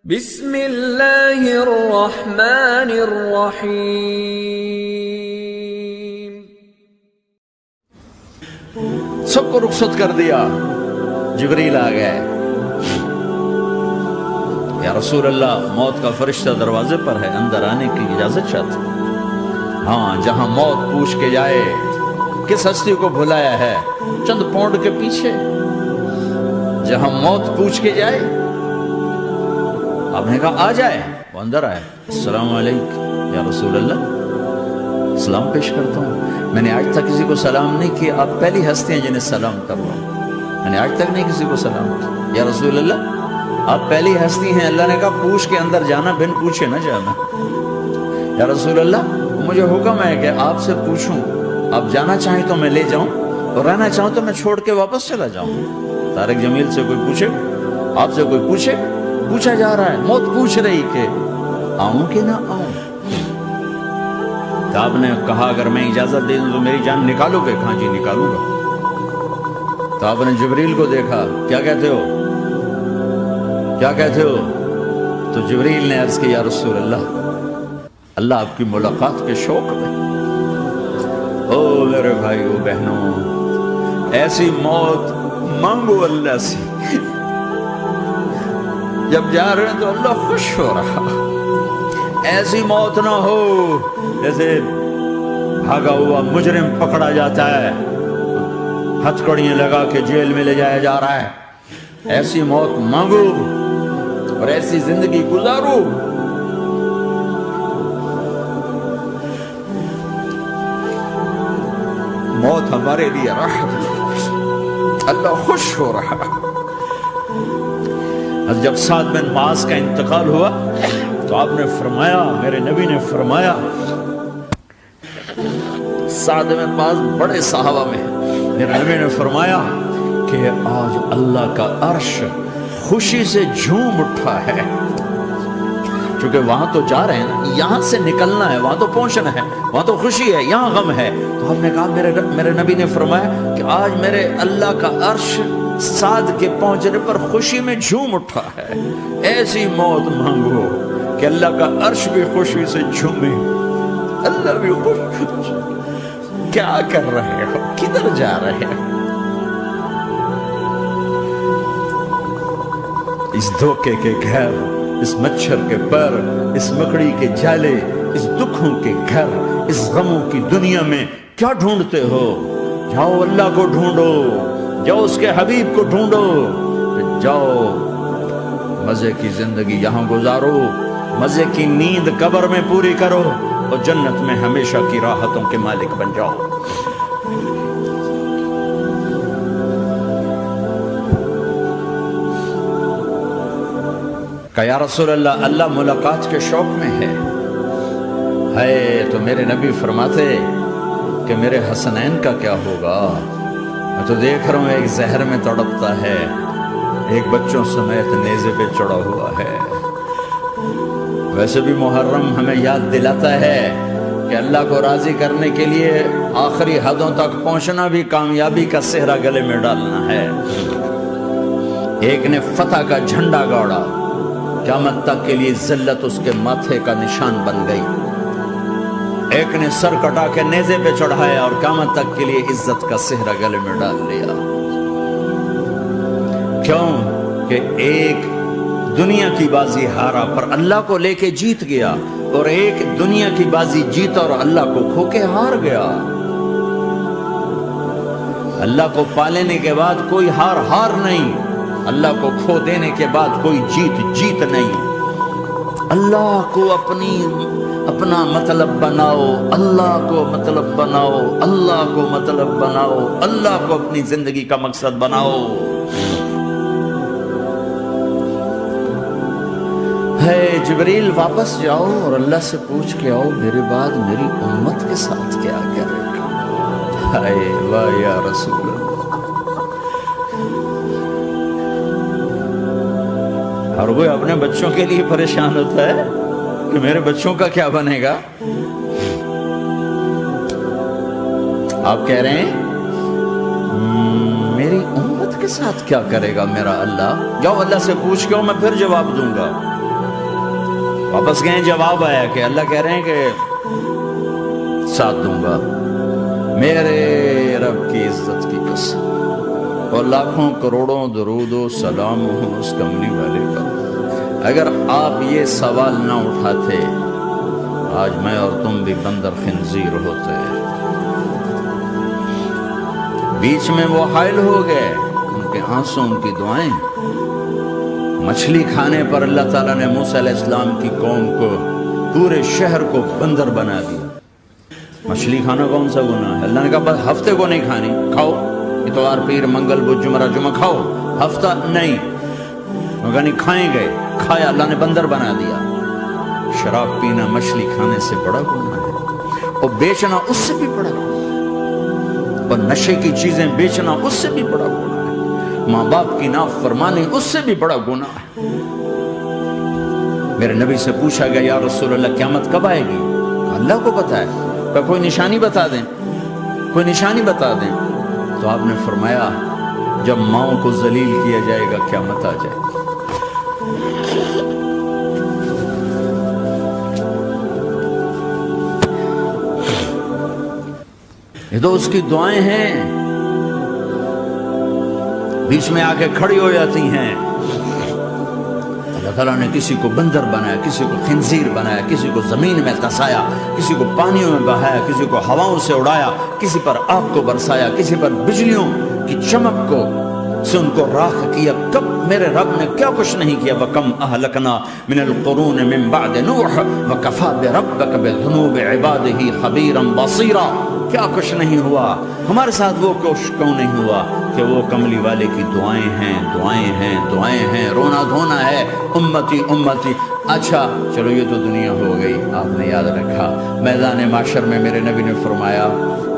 بسم اللہ الرحمن الرحیم۔ سب کو رخصت کر دیا، جبریل آ گئے۔ یا رسول اللہ، موت کا فرشتہ دروازے پر ہے، اندر آنے کی اجازت چاہتا۔ ہاں، جہاں موت پوچھ کے جائے کس ہستی کو بھلایا ہے، چند پونڈ کے پیچھے جہاں موت پوچھ کے جائے، آپ نے کہا آ جائے، وہ اندر آئے۔ السلام علیکم یا رسول اللہ، سلام پیش کرتا ہوں۔ میں نے آج تک کسی کو سلام نہیں کیا، آپ پہلی ہستی ہیں جنہیں سلام کر رہا ہوں۔ میں نے آج تک نہیں کسی کو سلام کیا۔ یا رسول اللہ، آپ پہلی ہستی ہیں، اللہ نے کہا پوچھ کے اندر جانا، بن پوچھے نہ جانا۔ یا رسول اللہ، مجھے حکم ہے کہ آپ سے پوچھوں، آپ جانا چاہیں تو میں لے جاؤں، اور رہنا چاہوں تو میں چھوڑ کے واپس چلا جاؤں۔ طارق جمیل سے کوئی پوچھے، آپ سے کوئی پوچھے، پوچھا جا رہا ہے، موت پوچھ رہی کہ آؤں کہ نہ آؤں۔ تو آپ نے کہا اگر میں اجازت دے دوں تو میری جان نکالو گے؟ کہاں جی نکالوں گا۔ تو آپ نے جبریل کو دیکھا، کیا کہتے ہو، کیا کہتے ہو؟ تو جبریل نے عرض کی، یا رسول اللہ، اللہ آپ کی ملاقات کے شوق میں۔ او میرے بھائیو بہنوں، ایسی موت مانگو اللہ سے، جب جا رہے ہیں تو اللہ خوش ہو رہا۔ ایسی موت نہ ہو جیسے بھاگا ہوا مجرم پکڑا جاتا ہے، ہتھکڑیاں لگا کے جیل میں لے جایا جا رہا ہے۔ ایسی موت مانگو اور ایسی زندگی گزارو۔ موت ہمارے لیے راحت، اللہ خوش ہو رہا۔ جب سعد بن معاذ کا انتقال ہوا تو آپ نے فرمایا، میرے نبی نے فرمایا، سعد بن معاذ بڑے صحابہ میں ہیں، میرے نبی نے فرمایا کہ آج اللہ کا عرش خوشی سے جھوم اٹھا ہے، چونکہ وہاں تو جا رہے ہیں نا، یہاں سے نکلنا ہے، وہاں تو پہنچنا ہے، وہاں تو خوشی ہے، یہاں غم ہے۔ تو ہم نے کہا، میرے نبی نے فرمایا کہ آج میرے اللہ کا عرش سعد کے پہنچنے پر خوشی میں جھوم اٹھا ہے۔ ایسی موت مانگو کہ اللہ کا عرش بھی خوشی سے جھومے، اللہ بھی خوش۔ کیا کر رہے ہو، کدھر جا رہے ہو؟ اس دھوکے کے گھر، اس مچھر کے پر، اس مکڑی کے جالے، اس دکھوں کے گھر، اس غموں کی دنیا میں کیا ڈھونڈتے ہو؟ جاؤ اللہ کو ڈھونڈو، جاؤ اس کے حبیب کو ڈھونڈو، جاؤ مزے کی زندگی یہاں گزارو، مزے کی نیند قبر میں پوری کرو، اور جنت میں ہمیشہ کی راحتوں کے مالک بن جاؤ۔ کہ یا رسول اللہ، اللہ ملاقات کے شوق میں ہے۔ تو میرے نبی فرماتے کہ میرے حسنین کا کیا ہوگا؟ میں تو دیکھ رہا ہوں ایک زہر میں تڑپتا ہے، ایک بچوں سمیت نیزے پہ چڑھا ہوا ہے۔ ویسے بھی محرم ہمیں یاد دلاتا ہے کہ اللہ کو راضی کرنے کے لیے آخری حدوں تک پہنچنا بھی کامیابی کا صحرا گلے میں ڈالنا ہے۔ ایک نے فتح کا جھنڈا گاڑا، قیامت تک کے لیے ذلت اس کے ماتھے کا نشان بن گئی۔ ایک نے سر کٹا کے نیزے پہ چڑھایا اور قیامت تک کے لیے عزت کا صحرا گلے میں ڈال لیا۔ کیوں کہ ایک دنیا کی بازی ہارا پر اللہ کو لے کے جیت گیا، اور ایک دنیا کی بازی جیتا اور اللہ کو کھو کے ہار گیا۔ اللہ کو پا لینے کے بعد کوئی ہار نہیں، اللہ کو کھو دینے کے بعد کوئی جیت نہیں۔ اللہ کو اپنا مطلب بناؤ، اللہ کو مطلب بناؤ، اللہ کو مطلب بناؤ، اللہ کو اپنی زندگی کا مقصد بناؤ۔ جبریل واپس جاؤ اور اللہ سے پوچھ کے آؤ، میرے بعد میری امت کے ساتھ کیا کرے گا؟ واہ یا رسول اللہ۔ اور وہ اپنے بچوں کے لیے پریشان ہوتا ہے کہ میرے بچوں کا کیا بنے گا۔ آپ کہہ رہے ہیں میری امت کے ساتھ کیا کرے گا میرا اللہ؟ جاؤ اللہ سے پوچھ کے میں پھر جواب دوں گا۔ واپس گئے، جواب آیا کہ اللہ کہہ رہے ہیں کہ ساتھ دوں گا، میرے رب کی عزت کی قسم، اور لاکھوں کروڑوں درود و سلام ہو اس کملی والے کا، اگر آپ یہ سوال نہ اٹھاتے آج میں اور تم بھی بندر خنزیر ہوتے۔ بیچ میں وہ حائل ہو گئے، ان کے آنسوں، ان کی دعائیں۔ مچھلی کھانے پر اللہ تعالیٰ نے موسیٰ علیہ السلام کی قوم کو، پورے شہر کو بندر بنا دیا۔ مچھلی کھانا کون سا گناہ ہے؟ اللہ نے کہا بس ہفتے کو نہیں کھانی، کھاؤ اتوار پیر منگل بدھ جمعہ جمعہ کھاؤ، ہفتہ نہیں۔ مگر نہیں کھائیں گے، کھایا، اللہ نے بندر بنا دیا۔ شراب پینا مچھلی کھانے سے بڑا گناہ ہے، اور بیچنا اس سے بھی بڑا گناہ ہے، اور نشے کی چیزیں بیچنا اس سے بھی بڑا گناہ ہے، ماں باپ کی نافرمانی اس سے بھی بڑا گناہ ہے۔ میرے نبی سے پوچھا گیا یا رسول اللہ قیامت کب آئے گی؟ اللہ کو پتا ہے، کوئی نشانی بتا دیں، کوئی نشانی بتا دیں۔ تو آپ نے فرمایا جب ماؤں کو ذلیل کیا جائے گا قیامت آ جائے گی۔ یہ تو اس کی دعائیں ہیں، بیچ میں آ کے کھڑی ہو جاتی ہیں۔ اللہ تعالیٰ نے کسی کو بندر بنایا، کسی کو خنزیر بنایا، کسی کو زمین میں دھسایا، کسی کو پانیوں میں بہایا، کسی کو ہواؤں سے اڑایا، کسی پر آگ کو برسایا، کسی پر بجلیوں کی چمک کو سے ان کو راکھ کیا۔ کب میرے رب نے کیا کچھ نہیں کیا۔ وَكَمْ أَهْلَكْنَا مِنَ الْقُرُونِ مِنْ بَعْدِ نُوحٍ وَكَفَى بِرَبِّكَ بِذُنُوبِ عِبَادِهِ خَبِيرًا بَصِيرًا۔ کیا کچھ نہیں ہوا ہمارے ساتھ، وہ کچھ کیوں نہیں ہوا کہ وہ کملی والے کی دعائیں ہیں، دعائیں ہیں، دعائیں ہیں، رونا دھونا ہے، امتی امتی۔ اچھا چلو یہ تو دنیا ہو گئی، آپ نے یاد رکھا میدان معاشر میں میرے نبی نے فرمایا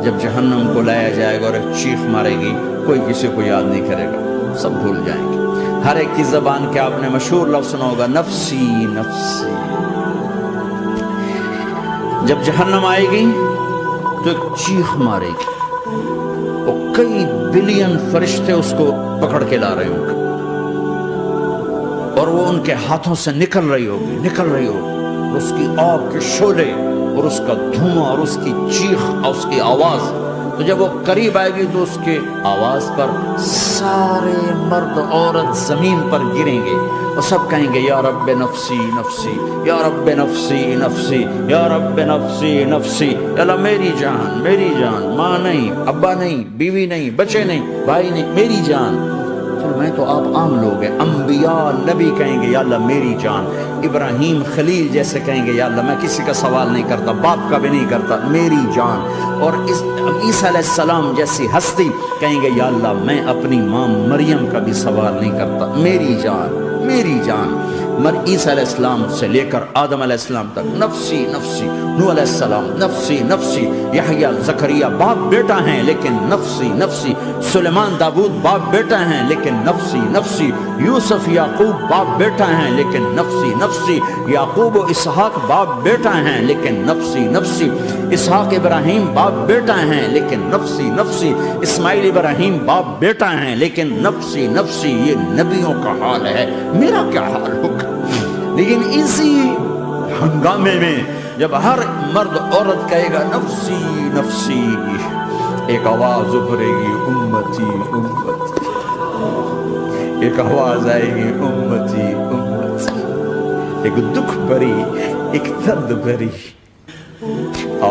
جب جہنم کو لایا جائے گا اور ایک چیخ مارے گی، کوئی کسی کو یاد نہیں کرے گا، سب بھول جائیں گے۔ ہر ایک کی زبان کے آپ نے مشہور لفظ سنا ہوگا نفسی نفسی۔ جب جہنم آئے گی تو ایک چیخ مارے گی، اور کئی بلین فرشتے اس کو پکڑ کے لا رہے ہوں گے، اور وہ ان کے ہاتھوں سے نکل رہی ہوگی، اور اس کی آگ کے شعلے اور اس کا دھواں اور اس کی چیخ اور اس کی آواز۔ تو جب وہ قریب آئے گی تو اس کے آواز پر سارے مرد عورت زمین پر گریں گے، اور سب کہیں گے یا رب نفسی نفسی، یا رب نفسی نفسی، یا رب نفسی نفسی۔ اللہ میری جان، میری جان، ماں نہیں، ابا نہیں، بیوی نہیں، بچے نہیں، بھائی نہیں، میری جان۔ چلو میں تو آپ عام لوگ ہیں، انبیاء نبی کہیں گے یا اللہ میری جان، ابراہیم خلیل جیسے کہیں گے یا اللہ میں کسی کا سوال نہیں کرتا، باپ کا بھی نہیں کرتا، میری جان۔ اور عیسیٰ علیہ السلام جیسی ہستی کہیں گے یا اللہ میں اپنی ماں مریم کا بھی سوال نہیں کرتا، میری جان، میری جان۔ عیسیٰ علیہ السلام سے لے کر آدم علیہ السلام تک نفسی نفسی، نوح علیہ السلام نفسی نفسی، یحییٰ زکریا باپ بیٹا ہیں لیکن نفسی نفسی، سلیمان داؤد باپ بیٹا ہیں لیکن نفسی نفسی، یوسف یعقوب باپ بیٹا ہیں لیکن نفسی نفسی، یعقوب و اسحاق باپ بیٹا ہیں لیکن نفسی نفسی، اسحاق ابراہیم باپ بیٹا ہیں لیکن نفسی نفسی، اسماعیل ابراہیم باپ بیٹا ہیں لیکن نفسی نفسی۔ یہ نبیوں کا حال ہے، میرا کیا حال ہوگا؟ لیکن اسی ہنگامے میں جب ہر مرد عورت کہے گا نفسی نفسی، ایک آواز ابھرے گی امتی امتی، ایک آواز آئے گی امتی امتی، ایک دکھ بھری، ایک درد بھری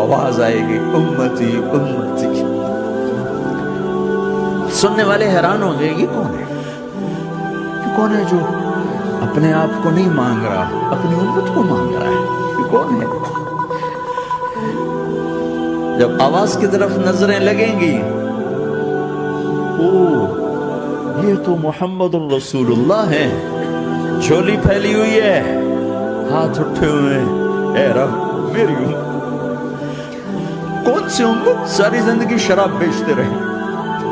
آواز آئے گی امتی امتی۔ سننے والے حیران ہوں گے یہ کون ہے؟ یہ کون ہے جو اپنے آپ کو نہیں مانگ رہا، اپنی امت کو مانگ رہا ہے؟ یہ کون ہے؟ جب آواز کی طرف نظریں لگیں گی، یہ تو محمد الرسول اللہ ہے، جھولی پھیلی ہوئی ہے، ہاتھ اٹھے ہوئے، اے رب میری امت۔ کون سی امت ساری زندگی شراب بیچتے رہے؟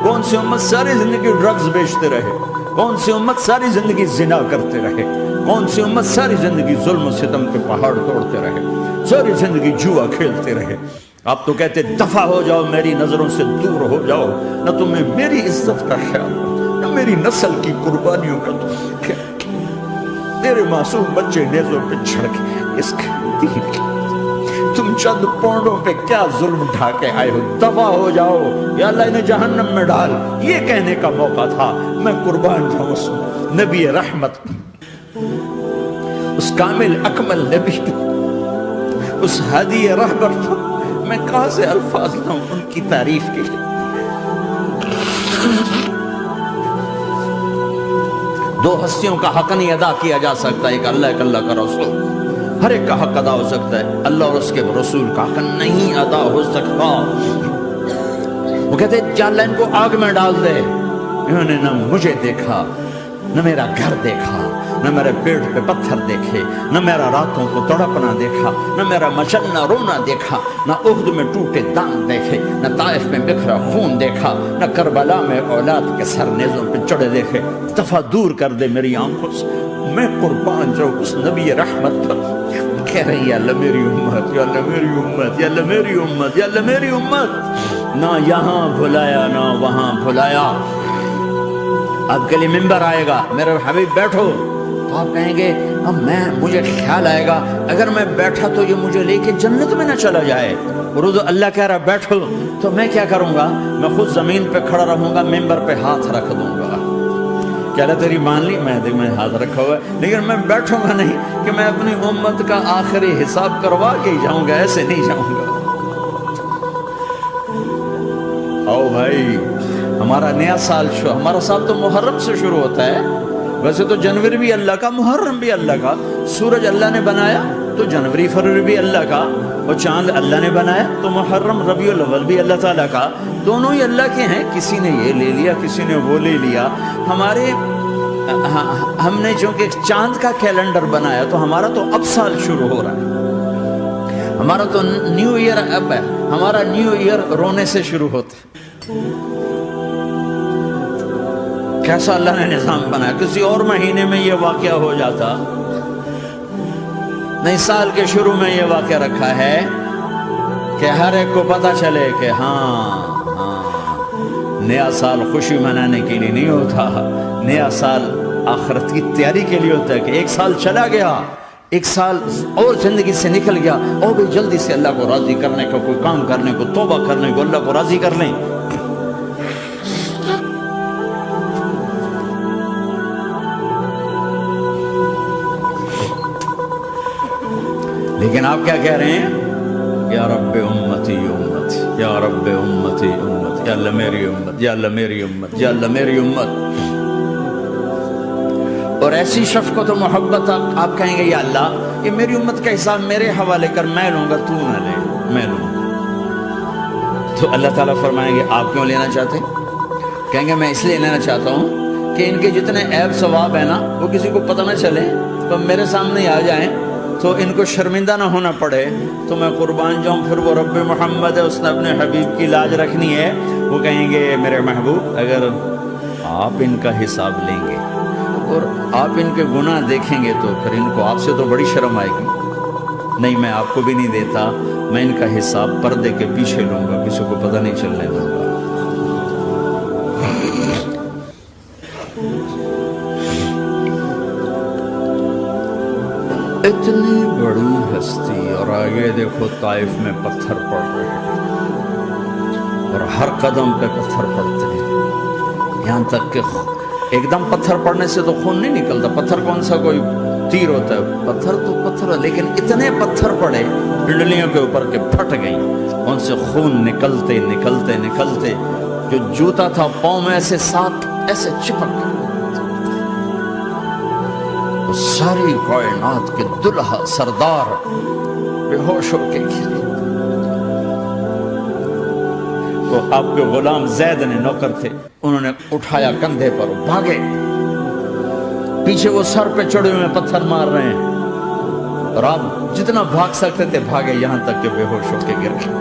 کون سی امت ساری زندگی ڈرگز بیچتے رہے؟ کون سی امت ساری زندگی زنا کرتے رہے؟ کون سی امت ساری زندگی ظلم و ستم کے پہاڑ توڑتے رہے؟ ساری زندگی جوا کھیلتے رہے؟ آپ تو کہتے دفع ہو جاؤ، میری نظروں سے دور ہو جاؤ، نہ تمہیں میری عزت کا خیال ہوتا، نہ میری نسل کی قربانیوں کا کیا تیرے معصوم بچے نیزوں پہ چڑھ کے اس دین کی تم چند پونڈوں پہ کیا ظلم ڈھا کے آئے ہو، دفع ہو جاؤ یا اللہ انہیں جہنم میں ڈال، یہ کہنے کا موقع تھا۔ میں قربان جاؤں اس نبی رحمت، اس کامل اکمل نبی، اس ہادی رہبر، میں کہاں سے الفاظ لاؤں ان کی تعریف کے لیے۔ دو ہستیوں کا حق نہیں ادا کیا جا سکتا، ایک اللہ ایک اللہ کا رسول، ہر ایک کا حق ادا ہو سکتا ہے، اللہ اور اس کے رسول کا حق نہیں ادا ہو سکتا۔ وہ کہتے یا اللہ ان کو آگ میں ڈال دے، انہوں نے نہ مجھے دیکھا، نہ میرا گھر دیکھا، نہ میرے پیٹ پہ پتھر دیکھے، نہ میرا راتوں کو تڑپنا دیکھا، نہ میرا مچلنا رونا دیکھا، نہ احد میں ٹوٹے دانت دیکھے، نہ طائف میں بکھرا خون دیکھا، نہ کربلا میں اولاد کے سر نیزوں پہ چڑھے دیکھے۔ دفعہ دور کر دے میری آنکھوں سے، میں قربان جاؤں اس نبی رحمت پر۔ کہہ رہے ہیں یا اللہ میری امت، یا اللہ میری امت، یا اللہ میری امت، یا اللہ میری امت، نہ یہاں بھلایا نہ وہاں بھلایا۔ آپ کے لیے ممبر آئے گا، میرے حبیب بیٹھو، تو آپ کہیں گے اب مجھے خیال آئے گا اگر میں بیٹھا تو یہ مجھے لے کے جنت میں نہ چلا جائے، اور اللہ کہہ رہا بیٹھو، تو میں کیا کروں گا؟ میں خود زمین پہ کھڑا رہوں گا، ممبر پہ ہاتھ رکھ دوں گا۔ کیا اللہ تیری مان لی؟ میں ہاتھ رکھا ہوا ہے، لیکن میں بیٹھوں گا نہیں کہ میں اپنی امت کا آخری حساب کروا کے ہی جاؤں گا، ایسے نہیں جاؤں گا۔ آؤ بھائی، ہمارا نیا سال ہمارا سال تو محرم سے شروع ہوتا ہے، ویسے تو جنوری بھی اللہ کا، محرم بھی اللہ کا، سورج اللہ نے بنایا تو جنوری فروری بھی اللہ کا، اور چاند اللہ نے بنایا تو محرم ربیع الاول بھی اللہ تعالیٰ کا، دونوں ہی اللہ کے ہیں۔ کسی نے یہ لے لیا، کسی نے وہ لے لیا۔ ہم نے چونکہ چاند کا کیلنڈر بنایا تو ہمارا تو اب سال شروع ہو رہا ہے، ہمارا تو نیو ایئر اب ہے، ہمارا نیو ایئر رونے سے شروع ہوتا ہے۔ کیسا اللہ نے نظام بنایا، کسی اور مہینے میں یہ واقعہ ہو جاتا، نہیں سال کے شروع میں یہ واقعہ رکھا ہے کہ ہر ایک کو پتہ چلے کہ ہاں نیا سال خوشی منانے کے لیے نہیں ہوتا، نیا سال آخرت کی تیاری کے لیے ہوتا ہے کہ ایک سال چلا گیا، ایک سال اور زندگی سے نکل گیا، اور بھی جلدی سے اللہ کو راضی کرنے کا کوئی کام کرنے کو، توبہ کرنے کو، اللہ کو راضی کر لیں۔ لیکن آپ کیا کہہ رہے ہیں؟ یا رب امتی امتی، یا رب امتی امت، یا اللہ میری امت، یا اللہ میری امت، یا اللہ میری امت۔ اور ایسی شفقت و محبت آپ کہیں گے یا اللہ یہ میری امت کا حساب میرے حوالے کر، میں لوں گا، تو نہ لے، میں لوں گا۔ تو اللہ تعالیٰ فرمائیں گے آپ کیوں لینا چاہتے ہیں؟ کہیں گے میں اس لیے لینا چاہتا ہوں کہ ان کے جتنے عیب ثواب ہیں نا وہ کسی کو پتہ نہ چلے، تو میرے سامنے آ جائیں تو ان کو شرمندہ نہ ہونا پڑے، تو میں قربان جاؤں۔ پھر وہ رب محمد ہے، اس نے اپنے حبیب کی لاج رکھنی ہے، وہ کہیں گے میرے محبوب اگر آپ ان کا حساب لیں گے اور آپ ان کے گناہ دیکھیں گے تو پھر ان کو آپ سے تو بڑی شرم آئے گی، نہیں میں آپ کو بھی نہیں دیتا، میں ان کا حساب پردے کے پیچھے لوں گا، کسی کو پتہ نہیں چلنے دوں گا۔ اتنی بڑی ہستی، اور آگے دیکھو طائف میں پتھر پڑ رہے ہیں، اور ہر قدم پہ پتھر پڑتے ہیں، یہاں تک کہ ایک دم پتھر پڑنے سے تو خون نہیں نکلتا، پتھر کون سا کوئی تیر ہوتا ہے، پتھر تو پتھر ہے، لیکن اتنے پتھر پڑے پنڈلیوں کے اوپر کے پھٹ گئیں، ان سے خون نکلتے نکلتے نکلتے جو جوتا تھا پاؤں میں ایسے ساتھ ایسے چپک گئے۔ ساری کائنات کے دلہا سردار بے ہوش ہو کے گرے۔ تو آپ کے غلام زید نے نوکر تھے، انہوں نے اٹھایا کندھے پر، بھاگے، پیچھے وہ سر پہ چڑھے ہوئے پتھر مار رہے ہیں، اور آپ جتنا بھاگ سکتے تھے بھاگے، یہاں تک کہ بے ہوش ہو کے گر گئے،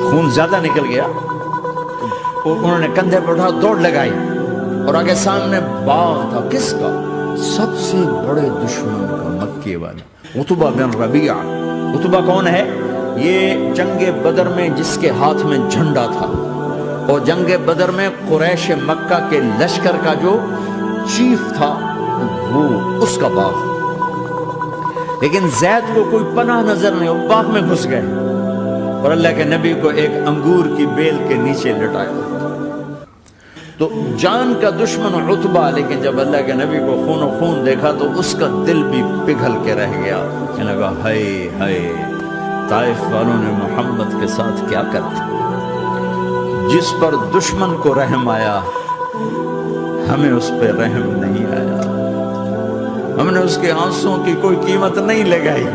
خون زیادہ نکل گیا۔ انہوں نے کندھے پہ اٹھا دوڑ لگائی، اور آگے سامنے باغ تھا، کس کا؟ سب سے بڑے دشمن کا، مکے والا عتبہ بن ربیعہ۔ عتبہ کون ہے؟ یہ جنگ بدر میں جس کے ہاتھ میں جھنڈا تھا، اور جنگ بدر میں قریش مکہ کے لشکر کا جو چیف تھا وہ اس کا باغ، لیکن زید کو کوئی پناہ نظر نہیں، وہ باغ میں گھس گئے اور اللہ کے نبی کو ایک انگور کی بیل کے نیچے لٹایا۔ تو جان کا دشمن عتبہ، لیکن جب اللہ کے نبی کو خون و خون دیکھا تو اس کا دل بھی پگھل کے رہ گیا، کہنے لگا ہائے ہائے طائف والوں نے محمد کے ساتھ کیا کرتے، جس پر دشمن کو رحم آیا ہمیں اس پہ رحم نہیں آیا، ہم نے اس کے آنسوں کی کوئی قیمت نہیں لگائی۔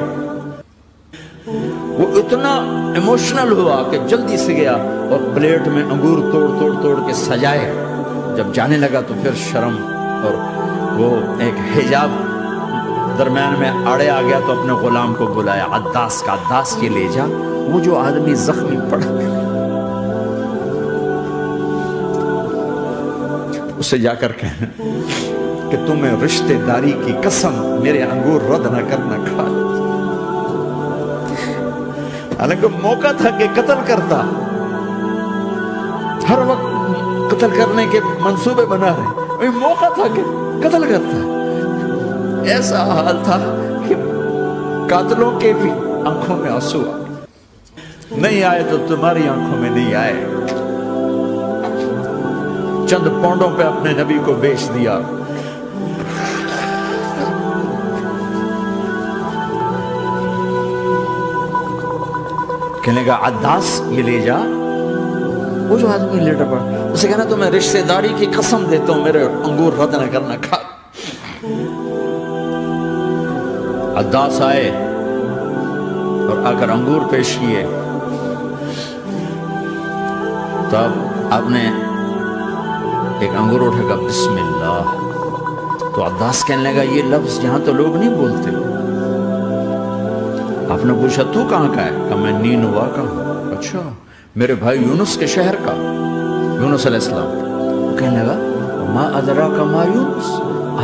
وہ اتنا ایموشنل ہوا کہ جلدی سے گیا اور پلیٹ میں انگور توڑ کے سجائے، جب جانے لگا تو پھر شرم اور وہ ایک حجاب درمیان میں آڑے آ گیا تو اپنے غلام کو بلایا، عداس کا، عداس یہ لے جا وہ جو آدمی زخمی پڑا اسے جا کر کہنا کہ تمہیں رشتہ داری کی قسم میرے انگور رد نہ کرنا کھا، حالانکہ موقع تھا کہ قتل کرتا، ہر وقت قتل کرنے کے منصوبے بنا رہے، موقع تھا کہ قتل کرتا۔ ایسا حال تھا کہ قاتلوں کے بھی آنکھوں میں آنسو نہیں آئے تو تمہاری آنکھوں میں نہیں آئے۔ چند پونڈوں پہ اپنے نبی کو بیچ دیا۔ کہنے گا عداس یہ لے جا، وہ جو آدمی لیٹا پڑا اسے کہنا تو میں رشتہ داری کی قسم دیتا ہوں میرے انگور رد نہ کرنا کھا۔ عداس آئے اور آ کر انگور پیش کیے، تب آپ نے ایک انگور اٹھا کر بسم اللہ، تو عداس کہنے لگا یہ لفظ یہاں تو لوگ نہیں بولتے۔ آپ نے پوچھا تو کہاں کا ہے؟ کہا میں نینوا کا ہوں۔ اچھا میرے بھائی یونس کے شہر کا، یونس علیہ السلام۔ وہ کہنے لگا ما ادراک ما یونس،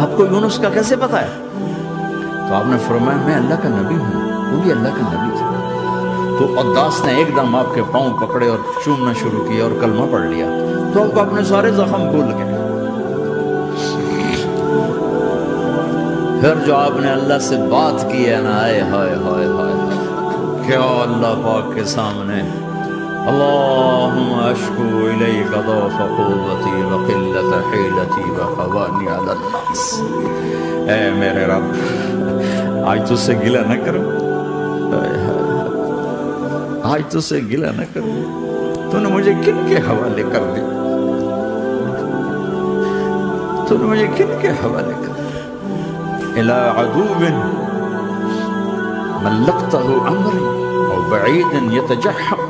آپ کو یونس کا کیسے پتا ہے؟ تو آپ نے فرمایا میں اللہ کا نبی ہوں، وہ بھی اللہ کا نبی تھا۔ تو عداس نے ایک دم آپ کے پاؤں پکڑے اور چومنا شروع کیا اور کلمہ پڑھ لیا، تو آپ اپنے سارے زخم بھول گئے۔ پھر جو آپ نے اللہ سے بات کی ہے نا، آئے ہائے ہائے ہائے کیا اللہ پاک کے سامنے، اللہم اشکو الیک ضعف قوتی وقلت حیلتی وقوانی علی الناس، اے میرے رب آج تجھ سے گلہ نہ کروں، آج تجھ سے گلہ نہ کروں، تو نے مجھے کن کے حوالے کر دی، تو نے مجھے کن کے حوالے کر دی، الی عدو ملقتہ عمری اور بعید یتجحم،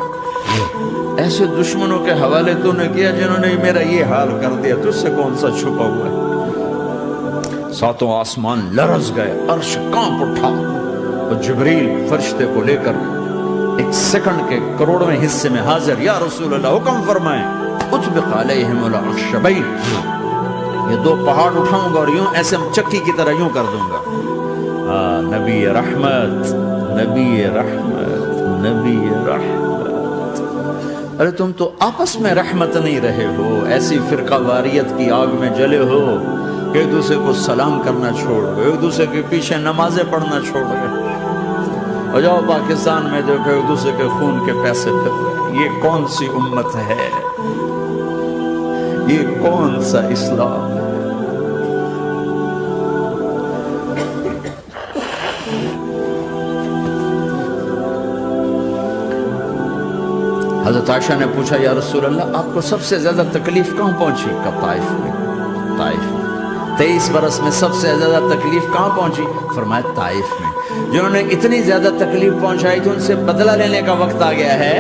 ایسے دشمنوں کے حوالے تو نے کیا جنہوں نے میرا یہ حال کر دیا، تجھ سے کون سا چھپا ہوا ہے۔ ساتوں آسمان لرز گئے، عرش کانپ اٹھا اور جبریل فرشتے کو لے کر ایک سیکنڈ کے کروڑویں حصے میں حاضر، یا رسول اللہ حکم فرمائیں اطبق علیہم العشبین، یہ دو پہاڑ اٹھاؤں گا اور یوں ایسے چکی کی طرح یوں کر دوں گا۔ نبی رحمت، نبی رحمت، نبی رحمت، ارے تم تو آپس میں رحمت نہیں رہے ہو، ایسی فرقہ واریت کی آگ میں جلے ہو کہ ایک دوسرے کو سلام کرنا چھوڑ گئے، ایک دوسرے کے پیچھے نمازیں پڑھنا چھوڑ گئے، اور جاؤ پاکستان میں دیکھو ایک دوسرے کے خون کے پیسے پھر رہے۔ یہ کون سی امت ہے؟ یہ کون سا اسلام ہے؟ حضرت عائشہ نے پوچھا یا رسول اللہ آپ کو سب سے زیادہ تکلیف کہاں پہنچی؟ کہ طائف میں، طائف میں 23 برس میں سب سے زیادہ تکلیف کہاں پہنچی؟ فرمایا طائف میں۔ جنہوں نے اتنی زیادہ تکلیف پہنچائی تھی ان سے بدلہ لینے کا وقت آ گیا ہے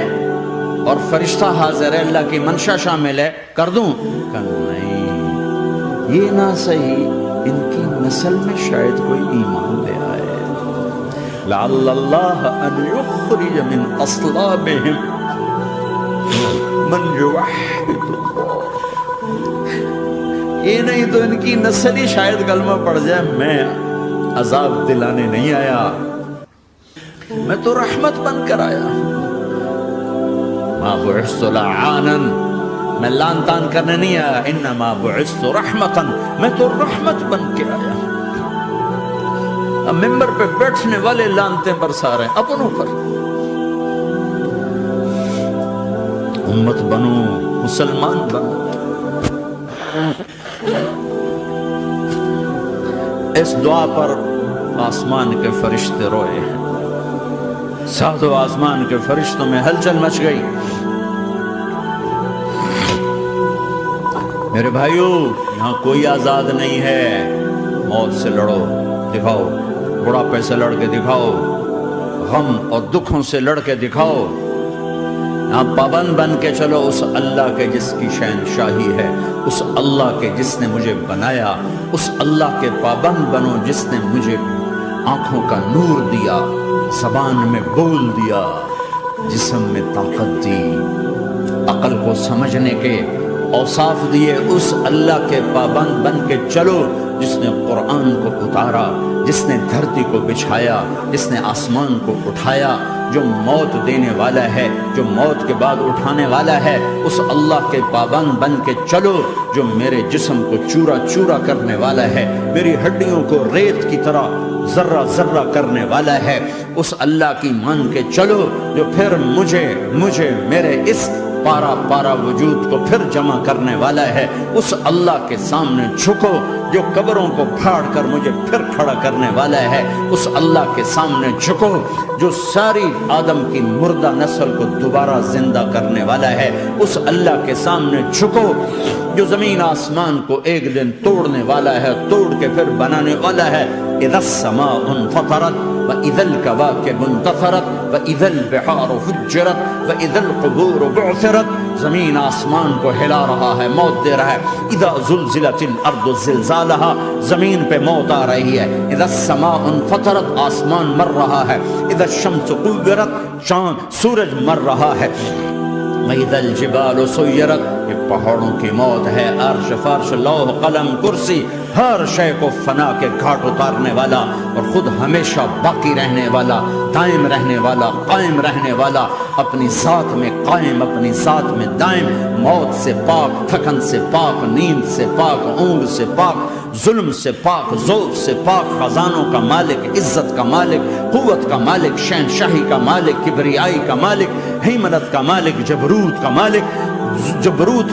اور فرشتہ حاضر ہے، اللہ کی منشا شامل ہے، کر دوں؟ کہ نہیں، یہ نہ صحیح، ان کی نسل میں شاید کوئی ایمان لے آئے، لعل اللہ ان یخرج من اصلابہم من یوحد اللہ، یہ نہیں تو ان کی نسل ہی شاید کلمہ پڑ جائے، میں عذاب دلانے نہیں آیا، میں تو رحمت بن کر آیا۔ ما بعثت لعانا میں لان تان کرنے نہیں آیا، انما بعثت رحمتا، میں تو رحمت بن کے آیا۔ اب ممبر پہ بیٹھنے والے لانتے برسا رہے ہیں اپنوں پر۔ امت بنو، مسلمان بنو۔ اس دعا پر آسمان کے فرشتے روئے ہیں، ساتوں آسمان کے فرشتوں میں ہلچل مچ گئی۔ میرے بھائیوں، یہاں کوئی آزاد نہیں ہے۔ موت سے لڑو، دکھاؤ، بڑھاپے سے لڑ کے دکھاؤ، غم اور دکھوں سے لڑ کے دکھاؤ۔ یہاں پابند بن کے چلو اس اللہ کے جس کی شہنشاہی ہے، اس اللہ کے جس نے مجھے بنایا، اس اللہ کے پابند بنو جس نے مجھے آنکھوں کا نور دیا، زبان میں بول دیا، جسم میں طاقت دی، عقل کو سمجھنے کے اوصاف دیے۔ اس اللہ کے پابند بن کے چلو جس نے قرآن کو اتارا، جس نے دھرتی کو بچھایا، جس نے آسمان کو اٹھایا، جو موت دینے والا ہے، جو موت کے بعد اٹھانے والا ہے۔ اس اللہ کے پابند بن کے چلو جو میرے جسم کو چورا چورا کرنے والا ہے، میری ہڈیوں کو ریت کی طرح ذرہ ذرہ کرنے والا ہے۔ اس اللہ کی مان کے چلو جو پھر مجھے میرے اس پارا پارا وجود کو پھر جمع کرنے والا ہے۔ اس اللہ کے سامنے جھکو جو قبروں کو پھاڑ کر مجھے پھر کھڑا کرنے والا ہے۔ اس اللہ کے سامنے جھکو جو ساری آدم کی مردہ نسل کو دوبارہ زندہ کرنے والا ہے۔ اس اللہ کے سامنے جھکو جو زمین آسمان کو ایک دن توڑنے والا ہے، توڑ کے پھر بنانے والا ہے۔ اذا السماء انفطرت وإذا الكواكب انتثرت وإذا البحار فجرت وإذا القبور بعثرت۔ زمین آسمان کو ہلا رہا ہے، موت دے رہا ہے۔ اذا زلزلت الارض زلزالها، زمین پہ موت آ رہی ہے۔ اذا السماء انفطرت، آسمان مر رہا ہے۔ اذا الشمس كورت، چاند سورج مر رہا ہے۔ وإذا الجبال سيرت، یہ پہاڑوں کی موت ہے۔ عرش فرش لوح قلم کرسی، ہر شے کو فنا کے گھاٹ اتارنے والا اور خود ہمیشہ باقی رہنے والا، دائم رہنے والا، قائم رہنے والا، اپنی ذات میں قائم، اپنی ذات میں دائم، موت سے پاک، تھکن سے پاک، نیند سے پاک، اونگ سے پاک، ظلم سے پاک، ذوق سے پاک، خزانوں کا مالک، عزت کا مالک، قوت کا مالک، شہنشاہی کا مالک، کبریائی کا مالک، ہیمنت کا مالک، جبروت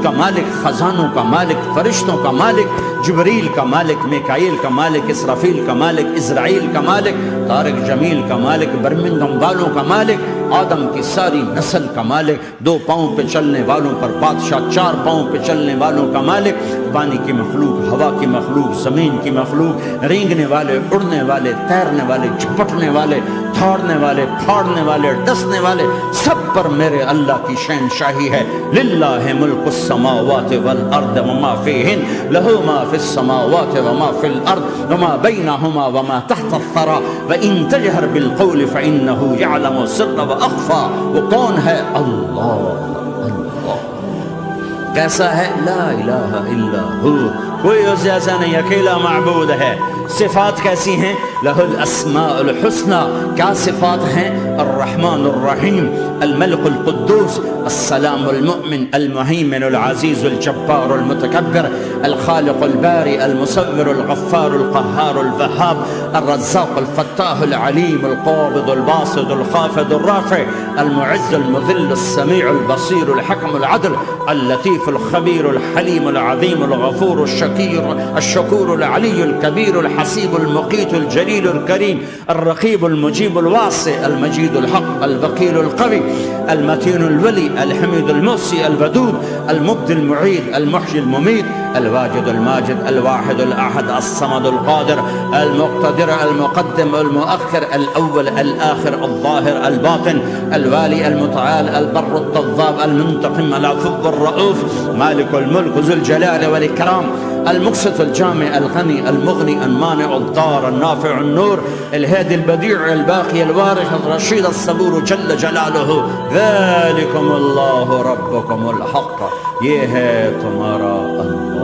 کا مالک، خزانوں کا مالک، فرشتوں کا مالک، جبریل کا مالک، میکائیل کا مالک، اسرافیل کا مالک، اسرائیل کا مالک، طارق جمیل کا مالک، برمنگم والوں کا مالک، آدم کی ساری نسل کا مالک، 2 پاؤں پہ چلنے والوں پر بادشاہ، 4 پاؤں پہ چلنے والوں کا مالک، پانی کی مخلوق، ہوا کی مخلوق، زمین کی مخلوق، رینگنے والے، اڑنے والے، تیرنے والے، جھپٹنے والے، دھاڑنے والے، پھاڑنے والے، ڈسنے والے، سب پر میرے اللہ کی شہنشاہی ہے۔ للہ ملک السماوات والارض وما فیہن، لہ ما فی السماوات وما فی الارض وما بینہما وما تحت الثری وان تجہر بالقول فانہ یعلم السر واخفی۔ وہ کون ہے؟ اللہ۔ کیسا ہے؟ لا الہ الا ہو، کوئی اس جیسا نہیں، اکیلا معبود ہے۔ صفات کیسی ہیں؟ لہ الاسماء الحسنى، کیا صفات ہیں؟ الرحمن الرحیم، الملک القدوس، السلام المؤمن، المہیمن العزیز الجبار المتکبر، الخالق البارئ المصور الغفار القہار الوہاب، الرزاق الفتاح العلیم القابض الباسط الخافض الرافع، المعز المذل السمیع البصیر الحکم العدل، اللطیف الخبیر الحلیم العظیم الغفور الشکور العلی الکبیر الحسیب المقیت الجلیل الکریم، الرقیب المجیب الواسع، المجید الحق، الوکیل القوی، المتین الولی، الحمید المحصی الودود، المبدی المعید، المحیی الممیت، الواجد الماجد، الواحد الأحد، الصمد القادر، المقتدر، المقدم، المؤخر، الأول، الآخر، الظاهر، الباطن، الوالي، المتعال، البر التضاب، المنتقم، العفو الرؤوف، مالك الملك ذو الجلال والإكرام، المقسط الجامع الغني المغني المانع الضار النافع النور، الهادي البديع الباقي الوارث الرشيد الصبور جل جلاله، ذلكم الله ربكم الحق، یہ ہے تمہارا اللہ۔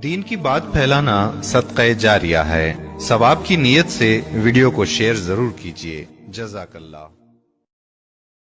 دین کی بات پھیلانا صدقہ جاریہ ہے، ثواب کی نیت سے ویڈیو کو شیئر ضرور کیجیے۔ جزاک اللہ۔